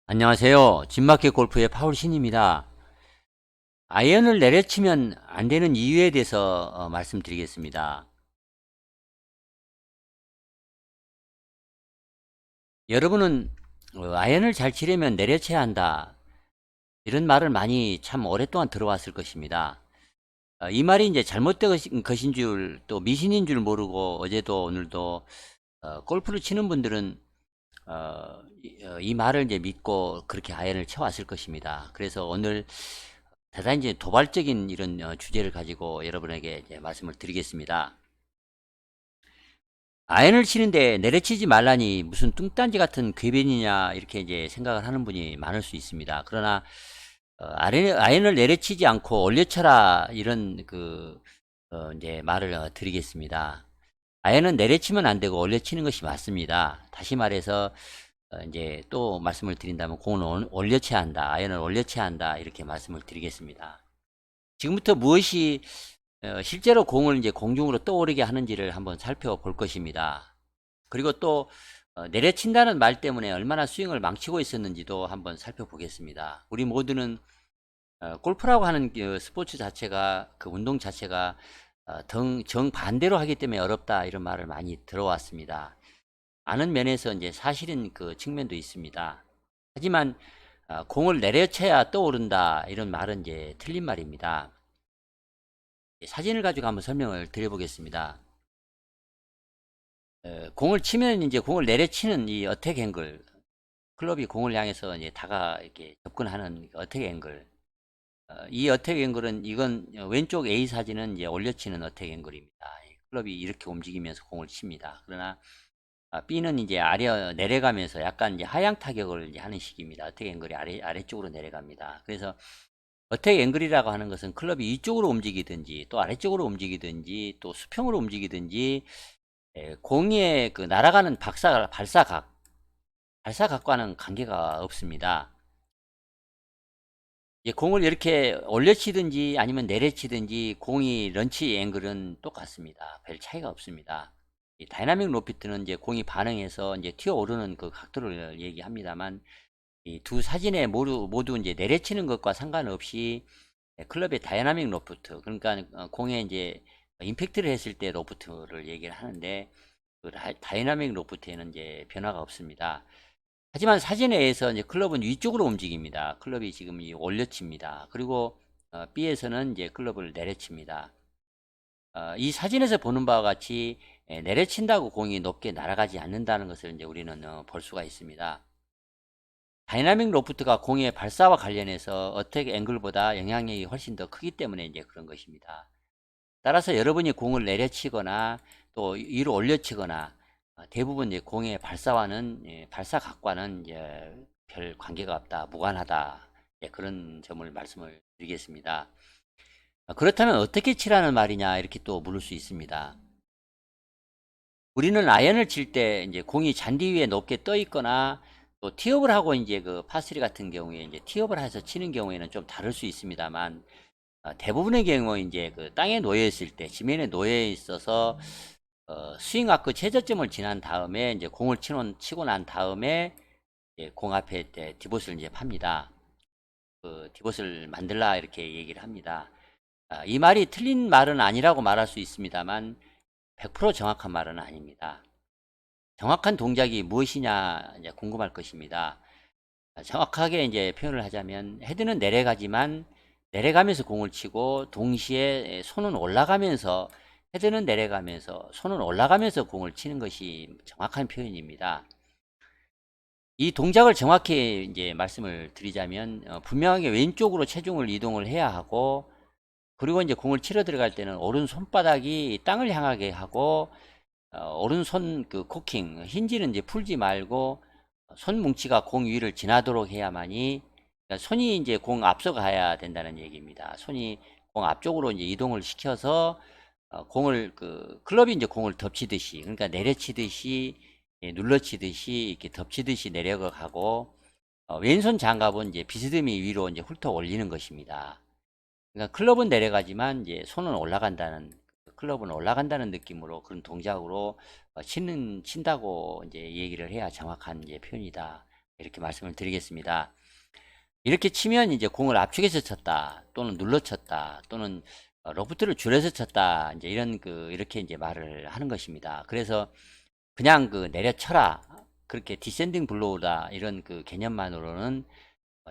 안녕하세요. 진마켓 골프의 파울신입니다. 아이언을 내려치면 안 되는 이유에 대해서 말씀드리겠습니다. 여러분은 아이언을 잘 치려면 내려쳐야 한다. 이런 말을 많이 참 오랫동안 들어왔을 것입니다. 이 말이 이제 잘못된 것인 줄, 또 미신인 줄 모르고 어제도 오늘도 골프를 치는 분들은 이 말을 이제 믿고 그렇게 아이언을 쳐왔을 것입니다. 그래서 오늘 대단히 이제 도발적인 이런 주제를 가지고 여러분에게 이제 말씀을 드리겠습니다. 아이언을 치는데 내려치지 말라니 무슨 뚱딴지 같은 궤변이냐 이렇게 이제 생각을 하는 분이 많을 수 있습니다. 그러나 아이언을 내려치지 않고 올려쳐라 이런 이제 말을 드리겠습니다. 아이언은 내려치면 안 되고 올려치는 것이 맞습니다. 다시 말해서 이제 또 말씀을 드린다면 공을 올려쳐야 한다. 아이언을 올려쳐야 한다. 이렇게 말씀을 드리겠습니다. 지금부터 무엇이 실제로 공을 이제 공중으로 떠오르게 하는지를 한번 살펴볼 것입니다. 그리고 또 내려친다는 말 때문에 얼마나 스윙을 망치고 있었는지도 한번 살펴보겠습니다. 우리 모두는 골프라고 하는 그 스포츠 자체가, 그 운동 자체가 정반대로 하기 때문에 어렵다 이런 말을 많이 들어왔습니다. 아는 면에서 이제 사실은 그 측면도 있습니다. 하지만 공을 내려쳐야 떠오른다 이런 말은 이제 틀린 말입니다. 사진을 가지고 한번 설명을 드려보겠습니다. 공을 치면 이제 공을 내려치는 이 어택 앵글, 클럽이 공을 향해서 이제 이렇게 접근하는 어택 앵글. 이 어택 앵글은 이건 왼쪽 A 사진은 이제 올려치는 어택 앵글입니다. 클럽이 이렇게 움직이면서 공을 칩니다. 그러나 B는 이제 내려가면서 약간 이제 하향 타격을 이제 하는 식입니다. 어택 앵글이 아래쪽으로 내려갑니다. 그래서 어택 앵글이라고 하는 것은 클럽이 위쪽으로 움직이든지 또 아래쪽으로 움직이든지 또 수평으로 움직이든지 공의 그 날아가는 발사각과는 관계가 없습니다. 공을 이렇게 올려치든지 아니면 내려치든지 공이 런치 앵글은 똑같습니다. 별 차이가 없습니다. 이 다이나믹 로피트는 이제 공이 반응해서 이제 튀어오르는 그 각도를 얘기합니다만 이 두 사진에 모두 이제 내려치는 것과 상관없이 클럽의 다이나믹 로프트, 그러니까 공에 이제 임팩트를 했을 때 로프트를 얘기를 하는데 그 다이나믹 로프트에는 이제 변화가 없습니다. 하지만 사진에 의해서 이제 클럽은 위쪽으로 움직입니다. 클럽이 지금 올려칩니다. 그리고 B에서는 이제 클럽을 내려칩니다. 이 사진에서 보는 바와 같이 내려친다고 공이 높게 날아가지 않는다는 것을 이제 우리는 볼 수가 있습니다. 다이나믹 로프트가 공의 발사와 관련해서 어택 앵글보다 영향력이 훨씬 더 크기 때문에 이제 그런 것입니다. 따라서 여러분이 공을 내려치거나 또 위로 올려치거나 대부분 이제 공의 발사와는 발사각과는 이제 별 관계가 없다, 무관하다. 그런 점을 말씀을 드리겠습니다. 그렇다면 어떻게 치라는 말이냐 이렇게 또 물을 수 있습니다. 우리는 아이언을 칠 때 이제 공이 잔디 위에 높게 떠 있거나 또 티업을 하고 이제 그 파3 같은 경우에 이제 티업을 해서 치는 경우에는 좀 다를 수 있습니다만 대부분의 경우 이제 그 땅에 놓여 있을 때 지면에 놓여 있어서 스윙 아크 최저점을 지난 다음에 이제 공을 치고 난 다음에 이제 공 앞에 이제 디봇을 이제 팝니다. 그 디봇을 만들라 이렇게 얘기를 합니다. 이 말이 틀린 말은 아니라고 말할 수 있습니다만 100% 정확한 말은 아닙니다. 정확한 동작이 무엇이냐 이제 궁금할 것입니다. 정확하게 이제 표현을 하자면 헤드는 내려가지만 내려가면서 공을 치고 동시에 손은 올라가면서 헤드는 내려가면서 손은 올라가면서 공을 치는 것이 정확한 표현입니다. 이 동작을 정확히 이제 말씀을 드리자면 분명하게 왼쪽으로 체중을 이동을 해야 하고 그리고 이제 공을 치러 들어갈 때는 오른 손바닥이 땅을 향하게 하고 오른손 그 코킹 힌지는 이제 풀지 말고 손 뭉치가 공 위를 지나도록 해야만이 그러니까 손이 이제 공 앞서가야 된다는 얘기입니다. 손이 공 앞쪽으로 이제 이동을 시켜서 공을 그 클럽이 이제 공을 덮치듯이 그러니까 내려치듯이 눌러치듯이 이렇게 덮치듯이 내려가고 왼손 장갑은 이제 비스듬히 위로 이제 훑어 올리는 것입니다. 그러니까 클럽은 내려가지만 이제 손은 올라간다는 클럽은 올라간다는 느낌으로 그런 동작으로 친다고 이제 얘기를 해야 정확한 이제 표현이다. 이렇게 말씀을 드리겠습니다. 이렇게 치면 이제 공을 압축해서 쳤다, 또는 눌러 쳤다, 또는 로프트를 줄여서 쳤다, 이제 이렇게 이제 말을 하는 것입니다. 그래서 그냥 내려쳐라, 그렇게 디센딩 블로우다, 이런 개념만으로는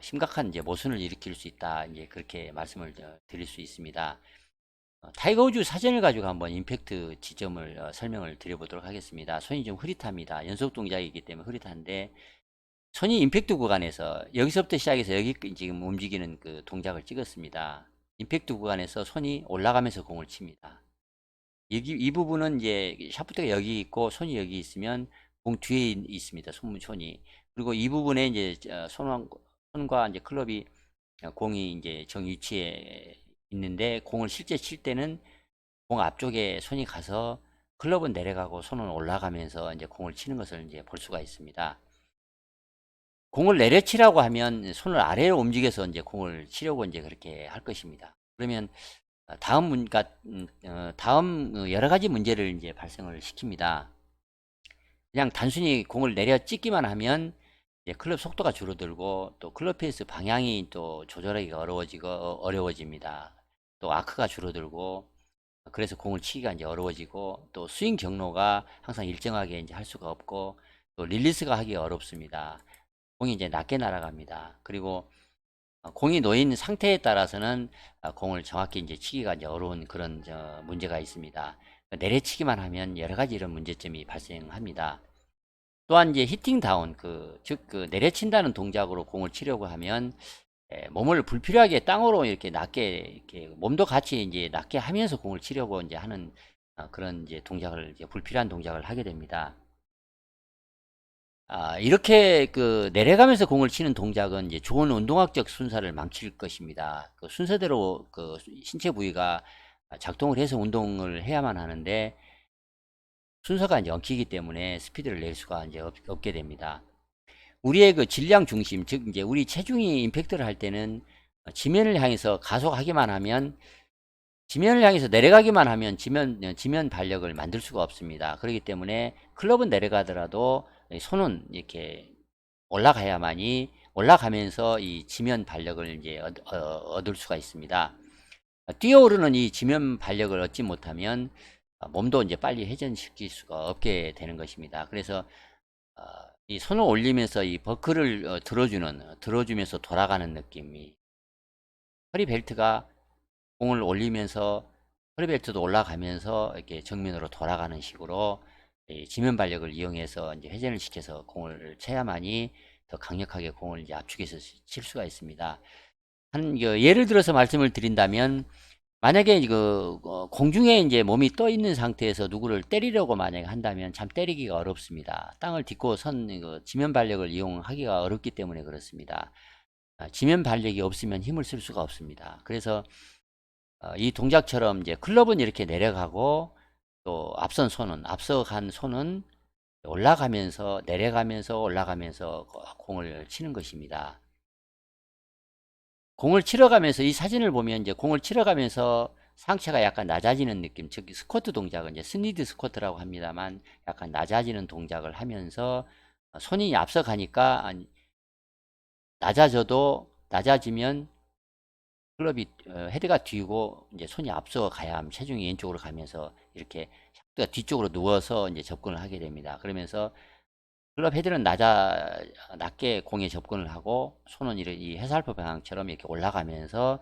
심각한 이제 모순을 일으킬 수 있다, 이제 그렇게 말씀을 드릴 수 있습니다. 타이거 우즈 사진을 가지고 한번 임팩트 지점을 설명을 드려보도록 하겠습니다. 손이 좀 흐릿합니다. 연속 동작이기 때문에 흐릿한데, 손이 임팩트 구간에서 여기서부터 시작해서 여기 지금 움직이는 동작을 찍었습니다. 임팩트 구간에서 손이 올라가면서 공을 칩니다. 이 부분은 이제 샤프트가 여기 있고 손이 여기 있으면 공 뒤에 있습니다. 손이. 그리고 이 부분에 이제 손과 이제 클럽이 공이 이제 정 위치에 있는데, 공을 실제 칠 때는 공 앞쪽에 손이 가서 클럽은 내려가고 손은 올라가면서 이제 공을 치는 것을 이제 볼 수가 있습니다. 공을 내려치라고 하면 손을 아래로 움직여서 이제 공을 치려고 이제 그렇게 할 것입니다. 그러면 다음 여러 가지 문제를 이제 발생을 시킵니다. 그냥 단순히 공을 내려 찍기만 하면 이제 클럽 속도가 줄어들고, 또 클럽 페이스 방향이 또 조절하기가 어려워집니다. 또 아크가 줄어들고, 그래서 공을 치기가 이제 어려워지고, 또 스윙 경로가 항상 일정하게 이제 할 수가 없고, 또 릴리스가 하기 어렵습니다. 공이 이제 낮게 날아갑니다. 그리고 공이 놓인 상태에 따라서는 공을 정확히 이제 치기가 이제 어려운 그런 문제가 있습니다. 내려치기만 하면 여러 가지 이런 문제점이 발생합니다. 또한 이제 히팅 다운, 즉 내려친다는 동작으로 공을 치려고 하면 몸을 불필요하게 땅으로 이렇게 낮게, 이렇게 몸도 같이 이제 낮게 하면서 공을 치려고 이제 하는 그런 이제 불필요한 동작을 하게 됩니다. 이렇게 내려가면서 공을 치는 동작은 이제 좋은 운동학적 순서를 망칠 것입니다. 순서대로 신체 부위가 작동을 해서 운동을 해야만 하는데, 순서가 이제 엉키기 때문에 스피드를 낼 수가 이제 없게 됩니다. 우리의 질량 중심, 즉 이제 우리 체중이 임팩트를 할 때는 지면을 향해서 가속하기만 하면, 지면을 향해서 내려가기만 하면 지면 발력을 만들 수가 없습니다. 그렇기 때문에 클럽은 내려가더라도 손은 이렇게 올라가면서 이 지면 발력을 이제 얻을 수가 있습니다. 뛰어오르는 이 지면 발력을 얻지 못하면 몸도 이제 빨리 회전시킬 수가 없게 되는 것입니다. 그래서 이 손을 올리면서 이 버클을 들어주면서 돌아가는 느낌이, 허리 벨트가 공을 올리면서 허리 벨트도 올라가면서 이렇게 정면으로 돌아가는 식으로 지면 발력을 이용해서 이제 회전을 시켜서 공을 쳐야만이 더 강력하게 공을 이제 압축해서 칠 수가 있습니다. 예를 들어서 말씀을 드린다면, 만약에 공중에 이제 몸이 떠 있는 상태에서 누구를 때리려고 만약에 한다면 참 때리기가 어렵습니다. 땅을 딛고 지면 발력을 이용하기가 어렵기 때문에 그렇습니다. 지면 발력이 없으면 힘을 쓸 수가 없습니다. 그래서 이 동작처럼 이제 클럽은 이렇게 내려가고, 또 앞서간 손은 올라가면서 내려가면서 올라가면서 공을 치는 것입니다. 공을 치러 가면서 이 사진을 보면 이제 공을 치러 가면서 상체가 약간 낮아지는 느낌, 즉 스쿼트 동작은 이제 스니드 스쿼트라고 합니다만, 약간 낮아지는 동작을 하면서 손이 앞서가니까 낮아지면 클럽이 헤드가 뒤고 이제 손이 앞서 가야 하면 체중이 왼쪽으로 가면서 이렇게 샤프트가 뒤쪽으로 누워서 이제 접근을 하게 됩니다. 그러면서 클럽 헤드는 낮게 공에 접근을 하고, 손은 이 해살표 방향처럼 이렇게 올라가면서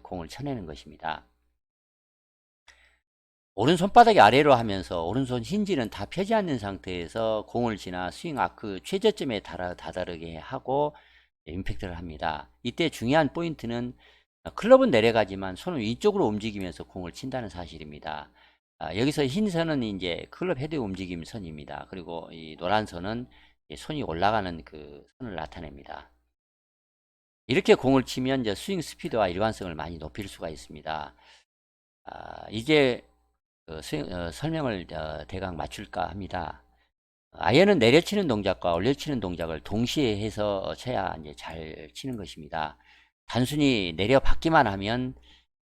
공을 쳐내는 것입니다. 오른손바닥이 아래로 하면서 오른손 힌지는 다 펴지 않는 상태에서 공을 지나 스윙 아크 최저점에 다다르게 하고 임팩트를 합니다. 이때 중요한 포인트는 클럽은 내려가지만 손은 위쪽으로 움직이면서 공을 친다는 사실입니다. 여기서 흰 선은 이제 클럽 헤드 움직임 선입니다. 그리고 이 노란 선은 손이 올라가는 그 선을 나타냅니다. 이렇게 공을 치면 이제 스윙 스피드와 일관성을 많이 높일 수가 있습니다. 이제 설명을 대강 맞출까 합니다. 아이언은 내려치는 동작과 올려치는 동작을 동시에 해서 쳐야 이제 잘 치는 것입니다. 단순히 내려받기만 하면,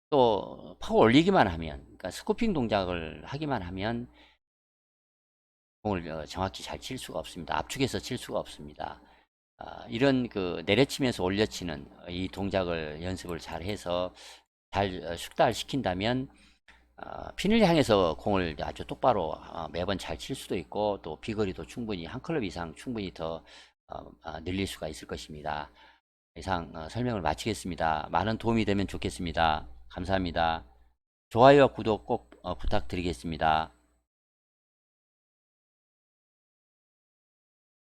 또 파고 올리기만 하면, 그러니까 스코핑 동작을 하기만 하면 공을 정확히 잘 칠 수가 없습니다. 압축해서 칠 수가 없습니다. 이런 그 내려치면서 올려치는 이 동작을 연습을 잘 해서 잘 숙달시킨다면 핀을 향해서 공을 아주 똑바로 매번 잘 칠 수도 있고 또 비거리도 충분히 한 클럽 이상 충분히 더 늘릴 수가 있을 것입니다. 이상 설명을 마치겠습니다. 많은 도움이 되면 좋겠습니다. 감사합니다. 좋아요와 구독 꼭 부탁드리겠습니다.